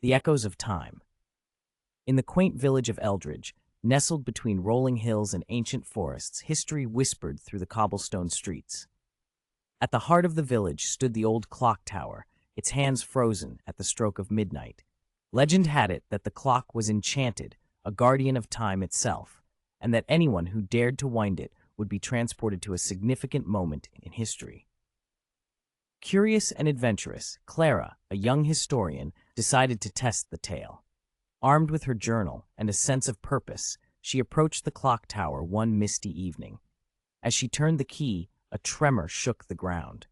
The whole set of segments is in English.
The Echoes of Time. In the quaint village of Eldridge, nestled between rolling hills and ancient forests, history whispered through the cobblestone streets. At the heart of the village stood the old clock tower, its hands frozen at the stroke of midnight. Legend had it that the clock was enchanted, a guardian of time itself, and that anyone who dared to wind it would be transported to a significant moment in history. Curious and adventurous, Clara, a young historian, decided to test the tale. Armed with her journal and a sense of purpose, she approached the clock tower one misty evening. As she turned the key, a tremor shook the ground.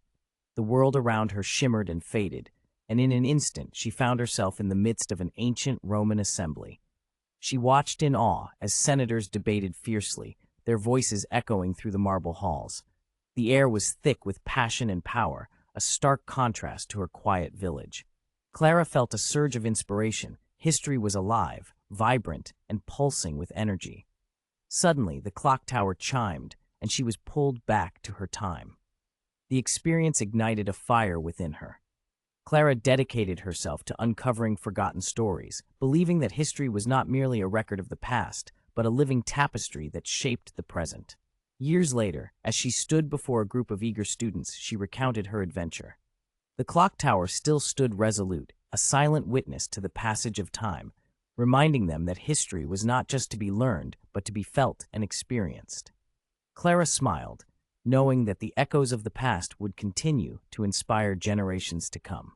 The world around her shimmered and faded, and in an instant she found herself in the midst of an ancient Roman assembly. She watched in awe as senators debated fiercely, their voices echoing through the marble halls. The air was thick with passion and power, a stark contrast to her quiet village. Clara felt a surge of inspiration. History was alive, vibrant, and pulsing with energy. Suddenly, the clock tower chimed, and she was pulled back to her time. The experience ignited a fire within her. Clara dedicated herself to uncovering forgotten stories, believing that history was not merely a record of the past, but a living tapestry that shaped the present. Years later, as she stood before a group of eager students, she recounted her adventure. The clock tower still stood resolute, a silent witness to the passage of time, reminding them that history was not just to be learned, but to be felt and experienced. Clara smiled, knowing that the echoes of the past would continue to inspire generations to come.